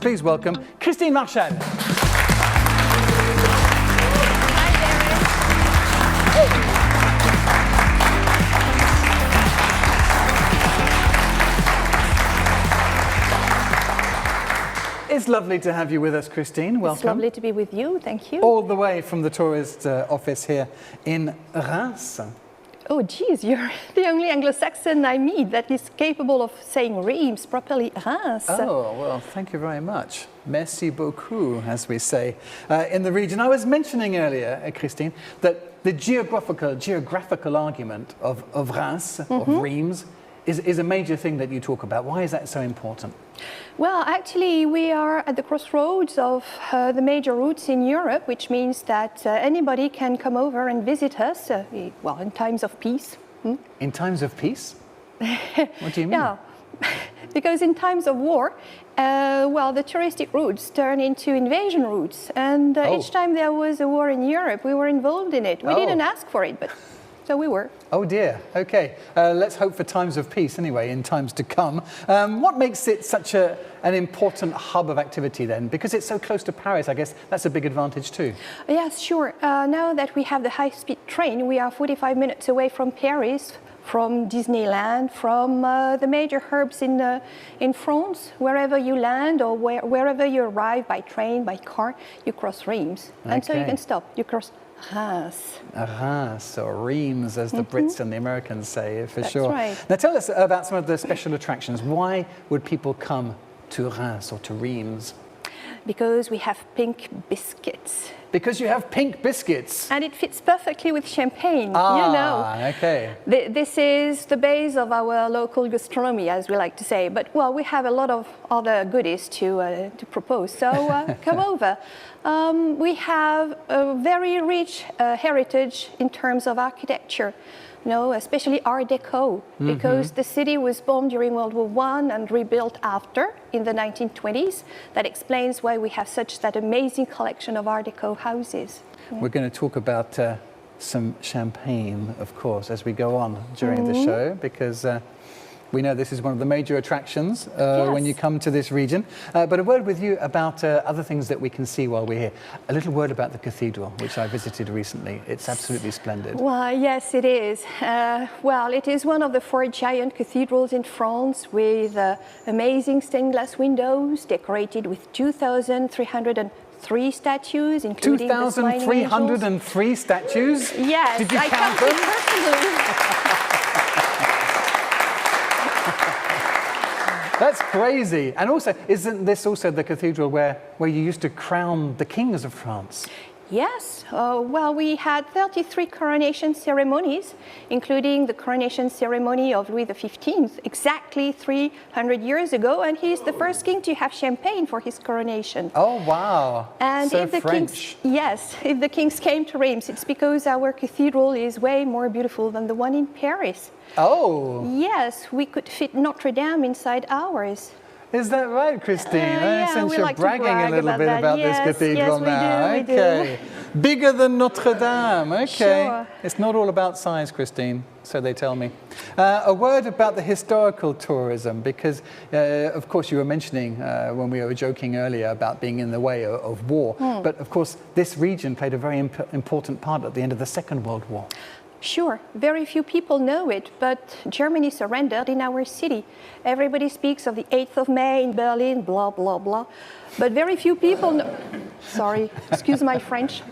Please welcome Christine Marchal. It's lovely to have you with us, Christine. Welcome. It's lovely to be with you. Thank you. All the way from the tourist office here in Reims. Oh, geez, you're the only Anglo-Saxon I meet that is capable of saying Reims properly. Reims. Oh, well, thank you very much. Merci beaucoup, as we say in the region. I was mentioning earlier, Christine, that the geographical argument of Reims, of Reims, is a major thing that you talk about. Why is that so important? Well, actually, we are at the crossroads of the major routes in Europe, which means that anybody can come over and visit us, well, in times of peace. In times of peace? What do you mean? Yeah, because in times of war, well, the touristic routes turn into invasion routes. And each time there was a war in Europe, we were involved in it. We didn't ask for it, but so we were. Oh dear, okay. Let's hope for times of peace anyway, in times to come. What makes it such an important hub of activity then? Because it's so close to Paris, I guess that's a big advantage too. Yes, sure. Now that we have the high-speed train, we are 45 minutes away from Paris, from Disneyland, from the major hubs in France. Wherever you land or wherever you arrive by train, by car, you cross Reims. Okay. And so you can stop. You cross Reims. Reims, or Reims, as the Brits and the Americans say, for sure. Right. Now tell us about some of the special attractions. Why would people come to Reims or to Reims? Because we have pink biscuits. Because you have pink biscuits. And it fits perfectly with champagne, you know. Okay. This is the base of our local gastronomy, as we like to say. But, well, we have a lot of other goodies to propose. So come over. We have a very rich heritage in terms of architecture. You know, especially Art Deco, because the city was bombed during World War I and rebuilt after in the 1920s. That explains why we have that amazing collection of Art Deco houses. We're going to talk about some champagne, of course, as we go on during the show, because we know this is one of the major attractions when you come to this region. But a word with you about other things that we can see while we're here. A little word about the cathedral, which I visited recently. It's absolutely splendid. Well, yes, it is. Well, it is one of the 4 giant cathedrals in France with amazing stained glass windows decorated with 2,303 statues, including 2,303 statues? Yes, Did you I count them? Personally. That's crazy. And also, isn't this also the cathedral where you used to crown the kings of France? Yes. Well, we had 33 coronation ceremonies, including the coronation ceremony of Louis XV, exactly 300 years ago, and he's the first king to have champagne for his coronation. Oh, wow. And so if the French. if the kings came to Reims, it's because our cathedral is way more beautiful than the one in Paris. Oh. Yes, we could fit Notre Dame inside ours. Is that right, Christine? Yeah, Since we you're like to bragging brag a little bit about yes, this cathedral yes, now. We do. Okay. Bigger than Notre Dame. Okay. Sure. It's not all about size, Christine, so they tell me. A word about the historical tourism, because of course you were mentioning when we were joking earlier about being in the way of war, but of course this region played a very important part at the end of the Second World War. Sure, very few people know it, but Germany surrendered in our city. Everybody speaks of the 8th of May in Berlin, blah, blah, blah. But very few people know... Sorry, excuse my French.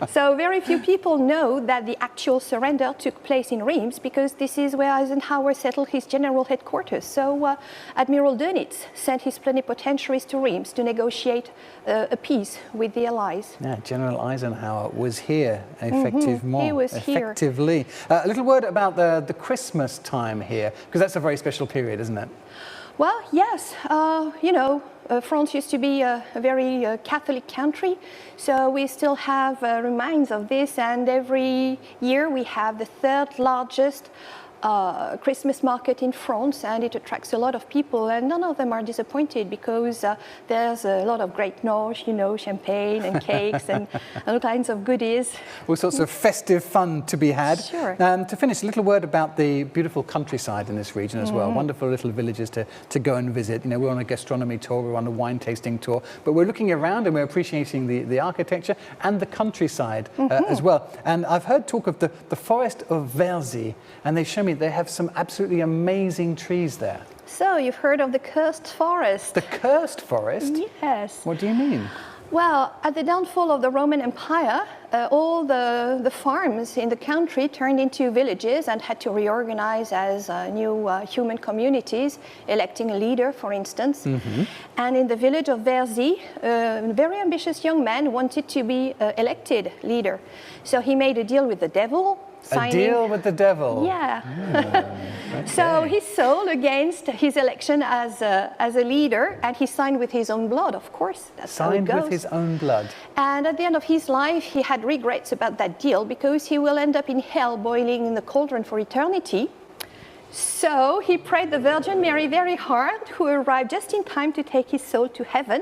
So very few people know that the actual surrender took place in Reims, because this is where Eisenhower settled his general headquarters. So Admiral Dönitz sent his plenipotentiaries to Reims to negotiate a peace with the Allies. Yeah, General Eisenhower was here, effectively. He was here. A little word about the Christmas time here, because that's a very special period, isn't it? Well, yes. You know, France used to be a very Catholic country, so we still have remains of this, and every year we have the 3rd largest Christmas market in France, and it attracts a lot of people, and none of them are disappointed because there's a lot of great nosh, you know, champagne and cakes and all kinds of goodies. All sorts of festive fun to be had. Sure. To finish, a little word about the beautiful countryside in this region as well. Wonderful little villages to go and visit. You know, we're on a gastronomy tour, we're on a wine tasting tour, but we're looking around and we're appreciating the architecture and the countryside as well. And I've heard talk of the forest of Verzy, and they show me they have some absolutely amazing trees there. So you've heard of the cursed forest? The cursed forest? Yes. What do you mean? Well, at the downfall of the Roman Empire, all the farms in the country turned into villages and had to reorganize as new human communities, electing a leader, for instance. And in the village of Verzy, a very ambitious young man wanted to be elected leader. So he made a deal with the devil. A deal with the devil? Yeah. Okay. So he sold against his election as a leader, and he signed with his own blood, of course. That's signed how it goes. with his own blood. And at the end of his life, he had regrets about that deal because he will end up in hell boiling in the cauldron for eternity. So he prayed the Virgin Mary very hard, who arrived just in time to take his soul to heaven.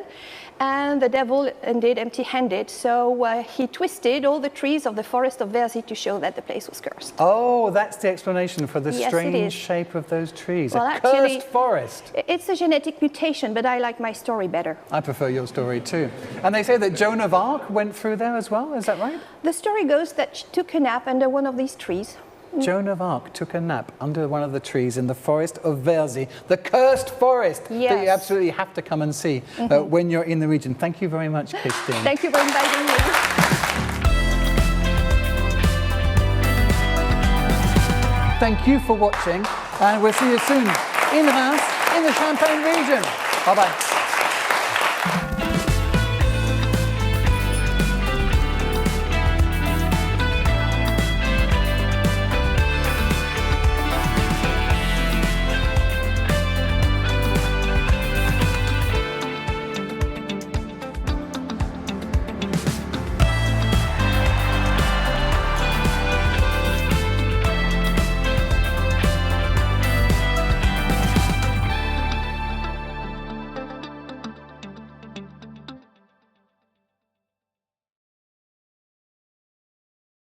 And the devil ended empty-handed. So he twisted all the trees of the forest of Verzy to show that the place was cursed. Oh, that's the explanation for the Yes, strange shape of those trees. Well, a actually, cursed forest. It's a genetic mutation, but I like my story better. I prefer your story too. And they say that Joan of Arc went through there as well, is that right? The story goes that she took a nap under one of these trees. Joan of Arc took a nap under one of the trees in the forest of Verzy, the cursed forest that you absolutely have to come and see when you're in the region. Thank you very much, Christine. Thank you for inviting me. Thank you for watching, and we'll see you soon in Reims, in the Champagne region. Bye-bye.